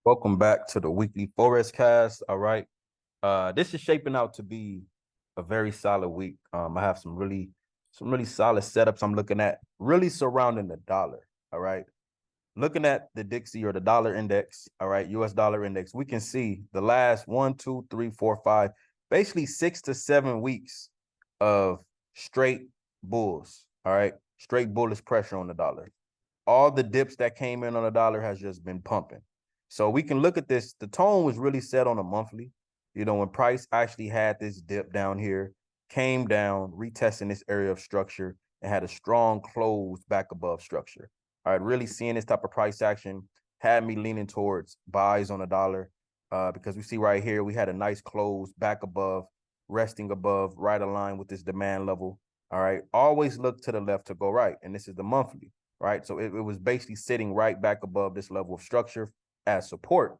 Welcome back to the weekly Forex cast. All right. This is shaping out to be a very solid week. I have some really solid setups I'm looking at, really surrounding the dollar. All right. Looking at the Dixie or the dollar index, all right, US dollar index, we can see the last 1, 2, 3, 4, 5, basically 6 to 7 weeks of straight bulls. All right. Straight bullish pressure on the dollar. All the dips that came in on the dollar has just been pumping. So we can look at this. The tone was really set on a monthly. You know, when price actually had this dip down here, came down, retesting this area of structure, and had a strong close back above structure. All right, really seeing this type of price action had me leaning towards buys on the dollar because we see right here, we had a nice close back above, resting above, right aligned with this demand level. All right, always look to the left to go right. And this is the monthly, right? So it was basically sitting right back above this level of structure as support.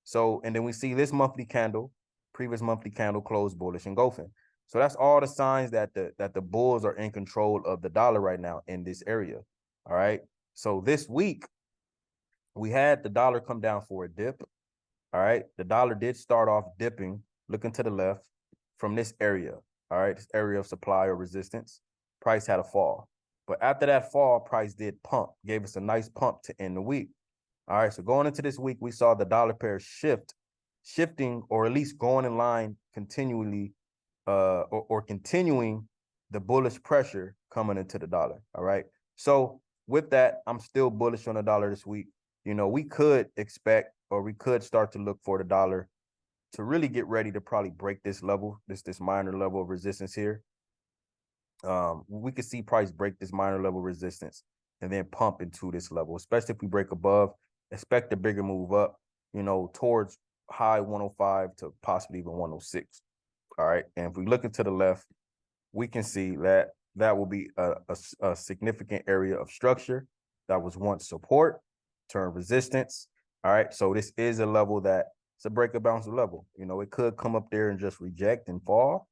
So, and then we see this monthly candle, previous monthly candle closed bullish engulfing. So that's all the signs that the bulls are in control of the dollar right now in this area. All right. So this week, we had the dollar come down for a dip. All right. The dollar did start off dipping, looking to the left from this area. All right. This area of supply or resistance. Price had a fall. But after that fall, price did pump, gave us a nice pump to end the week. All right, so going into this week, we saw the dollar pair shifting, or at least going in line continually, or continuing the bullish pressure coming into the dollar. All right. So with that, I'm still bullish on the dollar this week. You know, we could expect, or we could start to look for the dollar to really get ready to probably break this level, this minor level of resistance here. We could see price break this minor level resistance and then pump into this level, especially if we break above. Expect a bigger move up, you know, towards high 105 to possibly even 106. All right. And if we look into the left, we can see that that will be a significant area of structure that was once support, turn resistance. All right. So this is a level that it's a break or bounce level. You know, it could come up there and just reject and fall.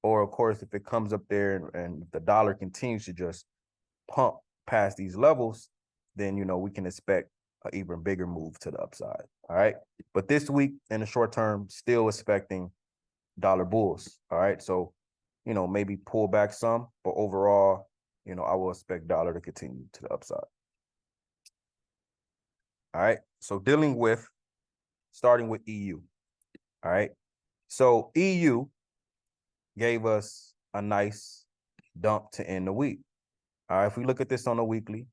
Or, of course, if it comes up there and the dollar continues to just pump past these levels, then, you know, we can expect an even bigger move to the upside. All right. But this week in the short term, still expecting dollar bulls. All right. So, you know, maybe pull back some, but overall, you know, I will expect dollar to continue to the upside. All right. So starting with EU. All right. So EU gave us a nice dump to end the week. All right. If we look at this on a weekly,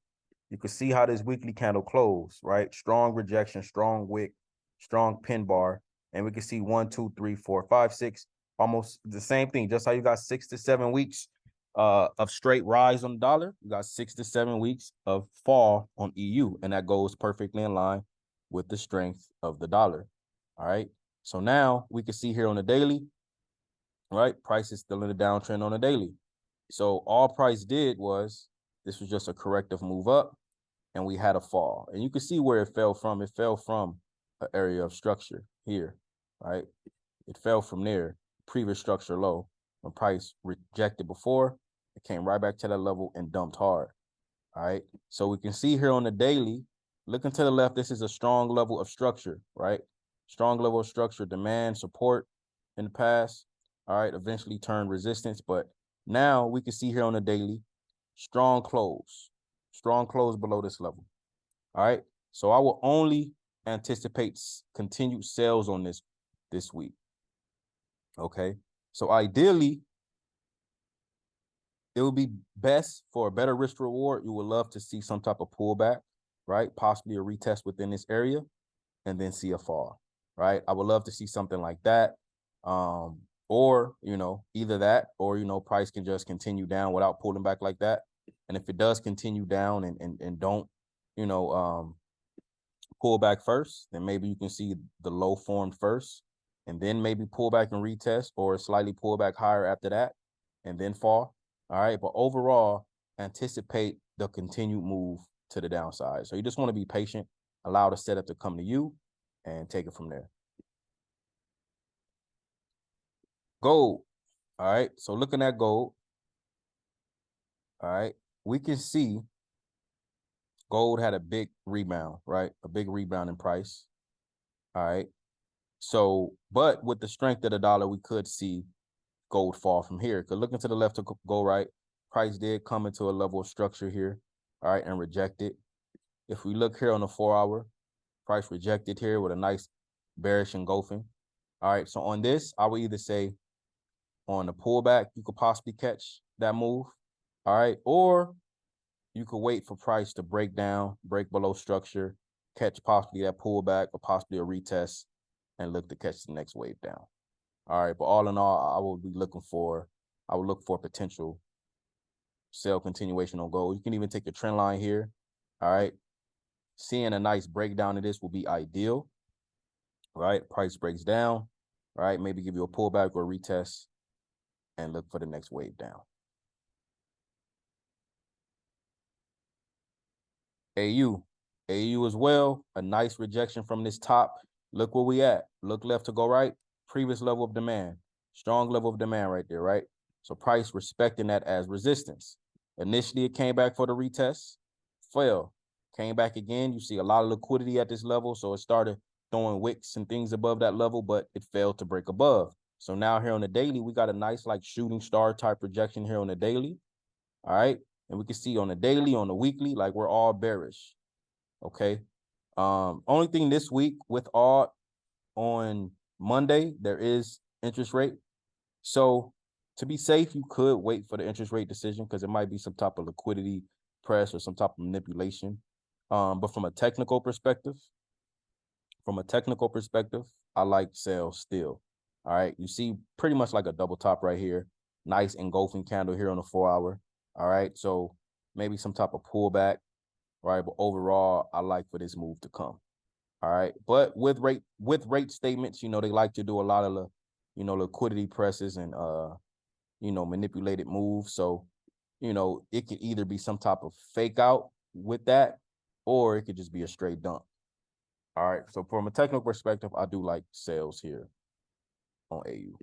you can see how this weekly candle closed, right? Strong rejection, strong wick, strong pin bar. And we can see 1, 2, 3, 4, 5, 6, almost the same thing. Just how you got 6 to 7 weeks of straight rise on the dollar, you got 6 to 7 weeks of fall on EU. And that goes perfectly in line with the strength of the dollar. All right. So now we can see here on the daily, right? Price is still in the downtrend on the daily. So all price did was, this was just a corrective move up, and we had a fall. And you can see where it fell from. It fell from an area of structure here, right? It fell from there, previous structure low. When price rejected before, it came right back to that level and dumped hard, all right? So we can see here on the daily, looking to the left, this is a strong level of structure, right? Strong level of structure, demand, support in the past, all right? Eventually turned resistance, but now we can see here on the daily, strong close below this level. All right. So I will only anticipate continued sales on this week. Okay. So ideally, it would be best for a better risk reward. You would love to see some type of pullback, right? Possibly a retest within this area and then see a fall, right? I would love to see something like that. Or, you know, either that or, you know, price can just continue down without pulling back like that. And if it does continue down and don't, you know, pull back first, then maybe you can see the low formed first and then maybe pull back and retest, or slightly pull back higher after that and then fall. All right. But overall, anticipate the continued move to the downside. So you just want to be patient, allow the setup to come to you and take it from there. Gold. All right. So looking at gold. All right. We can see gold had a big rebound, right? A big rebound in price. All right. So, but with the strength of the dollar, we could see gold fall from here. Because looking to the left to go right, price did come into a level of structure here, all right, and reject it. If we look here on the 4-hour, price rejected here with a nice bearish engulfing. All right, so on this, I would either say on the pullback, you could possibly catch that move, all right, or you could wait for price to break down, break below structure, catch possibly that pullback or possibly a retest, and look to catch the next wave down. All right, but all in all, I would look for potential sell continuation on gold. You can even take the trend line here. All right, seeing a nice breakdown of this will be ideal. Right, price breaks down. Right, maybe give you a pullback or a retest, and look for the next wave down. AU as well, a nice rejection from this top. Look where we at. Look left to go right. Previous level of demand. Strong level of demand right there, right? So price respecting that as resistance. Initially, it came back for the retest, fell, came back again. You see a lot of liquidity at this level, so it started throwing wicks and things above that level, but it failed to break above. So now here on the daily, we got a nice like shooting star type projection here on the daily, all right? And we can see on the daily, on the weekly, like we're all bearish, okay? Only thing this week with all on Monday, there is interest rate. So to be safe, you could wait for the interest rate decision because it might be some type of liquidity press or some type of manipulation. But from a technical perspective, I like sales still. All right. You see pretty much like a double top right here. Nice engulfing candle here on the 4-hour. All right. So maybe some type of pullback. Right. But overall, I like for this move to come. All right. But with rate statements, you know, they like to do a lot of the, you know, liquidity presses and you know, manipulated moves. So, you know, it could either be some type of fake out with that, or it could just be a straight dump. All right. So from a technical perspective, I do like sales here on AU.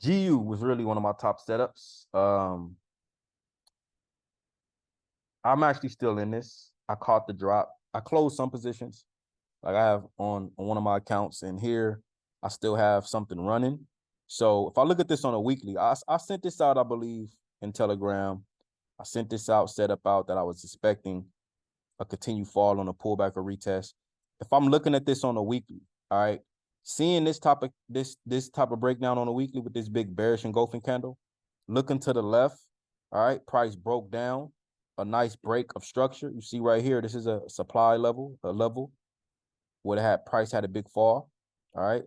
GU was really one of my top setups. I'm actually still in this. I caught the drop. I closed some positions. Like I have on one of my accounts, and here I still have something running. So if I look at this on a weekly, I sent this out, I believe, in Telegram. I sent this out, set up out that I was expecting a continued fall on a pullback or retest. If I'm looking at this on a weekly, all right, seeing this type of breakdown on a weekly with this big bearish engulfing candle, looking to the left, all right, price broke down, a nice break of structure. You see right here, this is a supply level, a level where price had a big fall. All right.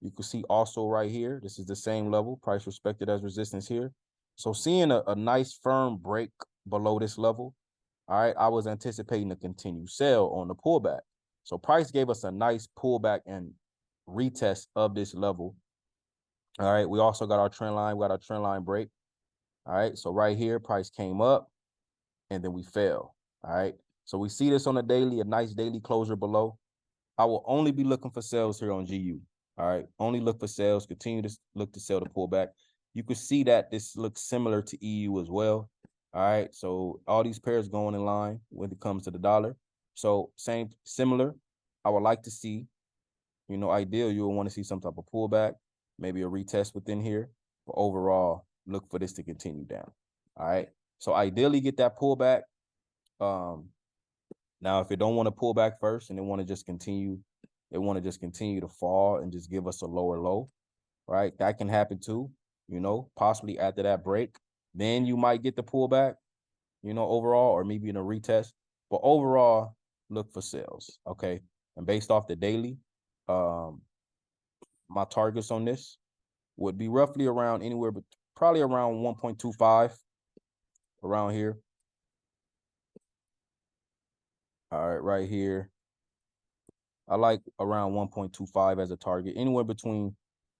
You can see also right here, this is the same level, price respected as resistance here. So seeing a nice firm break below this level, all right, I was anticipating a continued sell on the pullback. So price gave us a nice pullback and retest of this level. All right, we also got our trend line. We got our trend line break. All right, so right here, price came up and then we fell. All right, so we see this on the daily, a nice daily closure below. I will only be looking for sales here on GU. All right. Only look for sales. Continue to look to sell the pullback. You can see that this looks similar to EU as well. All right. So all these pairs going in line when it comes to the dollar. So similar. I would like to see, you know, ideal, you would want to see some type of pullback, maybe a retest within here. But overall, look for this to continue down. All right. So ideally get that pullback. Now, if they don't want to pull back first and they want to just continue to fall and just give us a lower low, right? That can happen too, you know, possibly after that break. Then you might get the pullback, you know, overall, or maybe in a retest. But overall, look for sales, okay? And based off the daily, my targets on this would be roughly around anywhere, but probably around 1.25 around here. All right, right here. I like around 1.25 as a target, anywhere between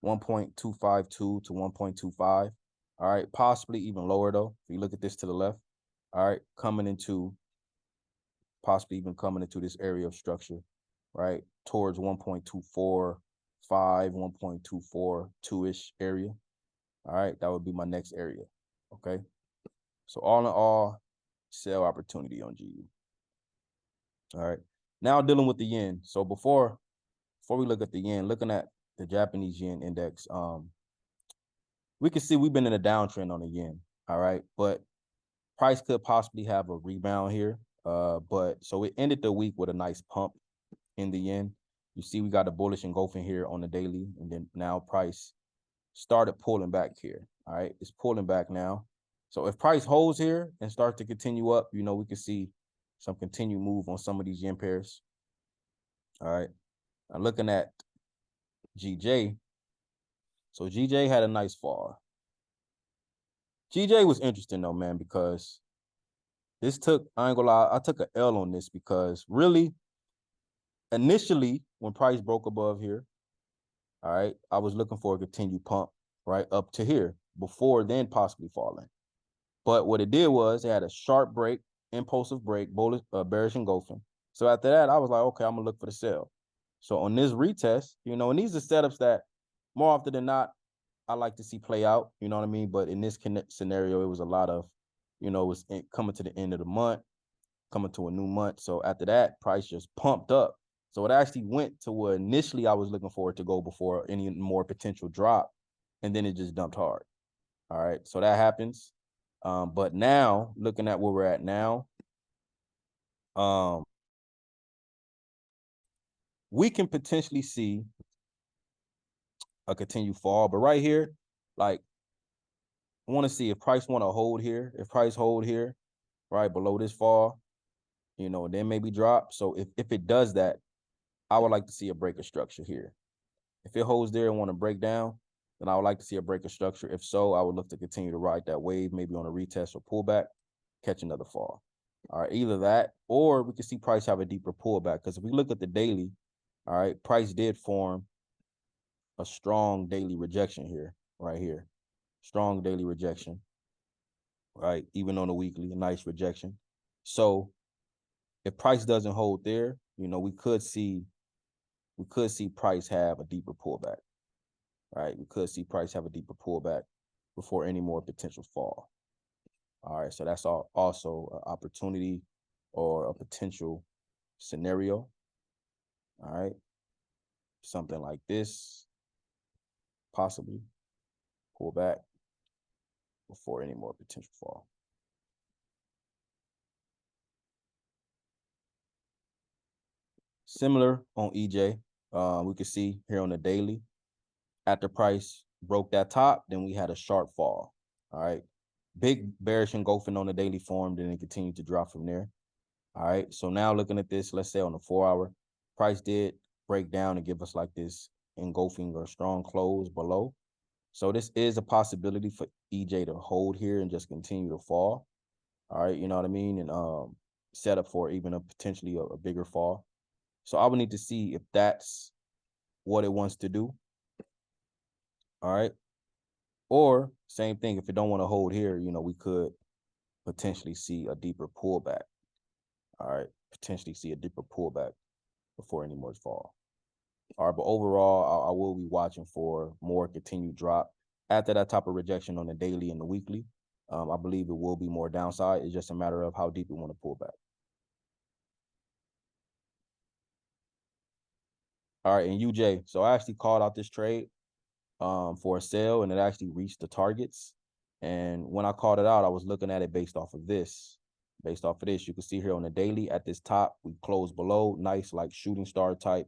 1.252 to 1.25. All right, possibly even lower though. If you look at this to the left, all right, possibly even coming into this area of structure, right, towards 1.245, 1.242-ish area. All right, that would be my next area. Okay, so all in all, sell opportunity on GU. All right. Now dealing with the yen. So before we look at the yen, looking at the Japanese yen index, we can see we've been in a downtrend on the yen. All right, but price could possibly have a rebound here. But so it ended the week with a nice pump in the yen. You see, we got a bullish engulfing here on the daily, and then now price started pulling back here. All right, it's pulling back now. So if price holds here and starts to continue up, you know, we can see some continued move on some of these yen pairs. All right, I'm looking at GJ. So GJ had a nice fall. GJ was interesting though, man, because this took, I ain't gonna lie, I took an L on this because really, initially, when price broke above here, all right, I was looking for a continued pump, right, up to here before then possibly falling. But what it did was it had a sharp break, impulsive break, bullish, bearish engulfing. So after that, I was like, okay, I'm gonna look for the sell. So on this retest, you know, and these are setups that more often than not, I like to see play out, you know what I mean? But in this scenario, it was a lot of, you know, it was coming to the end of the month, coming to a new month. So after that, price just pumped up. So it actually went to where initially I was looking for it to go before any more potential drop. And then it just dumped hard. All right. So that happens. But now, looking at where we're at now, we can potentially see a continued fall. But right here, like, I want to see if price want to hold here. If price hold here, right below this fall, you know, then maybe drop. So if it does that, I would like to see a break of structure here. If it holds there and want to break down, then I would like to see a break of structure. If so, I would look to continue to ride that wave, maybe on a retest or pullback, catch another fall. All right, either that or we can see price have a deeper pullback. Because if we look at the daily, all right, price did form a strong daily rejection here, right here. Strong daily rejection, right? Even on the weekly, a nice rejection. So if price doesn't hold there, you know, we could see price have a deeper pullback, right? We could see price have a deeper pullback before any more potential fall. All right, so that's also an opportunity or a potential scenario. All right, something like this, possibly pull back before any more potential fall. Similar on EJ, we can see here on the daily, after price broke that top, then we had a sharp fall. All right, big bearish engulfing on the daily formed, and it continued to drop from there. All right, so now looking at this, let's say on the 4-hour, price did break down and give us like this engulfing or strong close below. So this is a possibility for EJ to hold here and just continue to fall. All right, you know what I mean? And set up for even a potentially a bigger fall. So I would need to see if that's what it wants to do. All right. Or same thing, if it don't want to hold here, you know, we could potentially see a deeper pullback. All right, potentially see a deeper pullback before any more fall. All right, but overall, I will be watching for more continued drop after that type of rejection on the daily and the weekly. I believe it will be more downside. It's just a matter of how deep we want to pull back. All right, and UJ. So I actually called out this trade for a sale, and it actually reached the targets. And when I called it out, I was looking at it based off of this. Based off of this, you can see here on the daily at this top, we closed below, nice like shooting star type,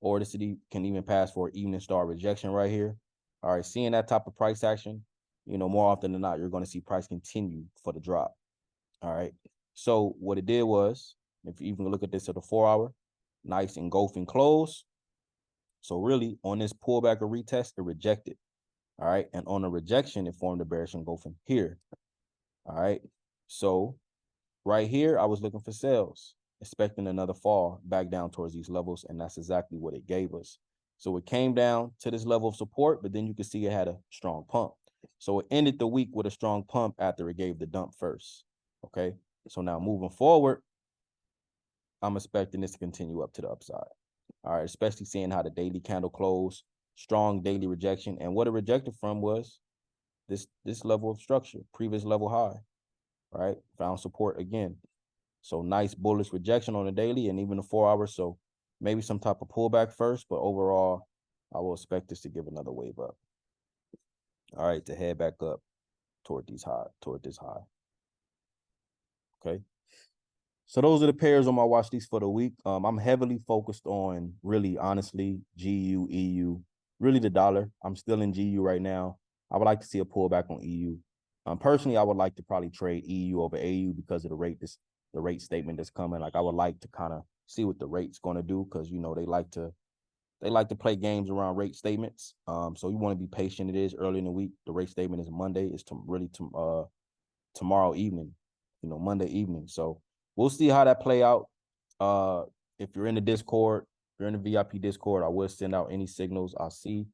or the city can even pass for evening star rejection right here. All right, seeing that type of price action, you know, more often than not, you're going to see price continue for the drop. All right. So what it did was, if you even look at this at the 4-hour, nice engulfing close. So really on this pullback or retest, it rejected. All right. And on a rejection, it formed a bearish engulfing here. All right. So right here, I was looking for sales, expecting another fall back down towards these levels. And that's exactly what it gave us. So it came down to this level of support, but then you can see it had a strong pump. So it ended the week with a strong pump after it gave the dump first. Okay. So now moving forward, I'm expecting this to continue up to the upside. All right, especially seeing how the daily candle closed, strong daily rejection. And what it rejected from was this level of structure, previous level high, right? Found support again. So nice bullish rejection on the daily and even the 4 hours. So maybe some type of pullback first, but overall, I will expect this to give another wave up. All right, to head back up toward this high. Okay. So those are the pairs on my watch list for the week. I'm heavily focused on, really, honestly, GU, EU, really the dollar. I'm still in GU right now. I would like to see a pullback on EU. Personally, I would like to probably trade EU over AU because of the rate statement that's coming. Like, I would like to kind of see what the rate's going to do, because you know they like to play games around rate statements. So you want to be patient. It is early in the week. The rate statement is Monday. It's tomorrow evening, Monday evening. So we'll see how that play out. If you're in the Discord, if you're in the VIP Discord, I will send out any signals I see.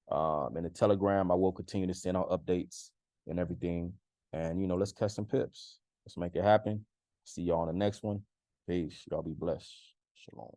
In the Telegram, I will continue to send out updates and everything. And, let's catch some pips. Let's make it happen. See y'all on the next one. Peace. Y'all be blessed. Shalom.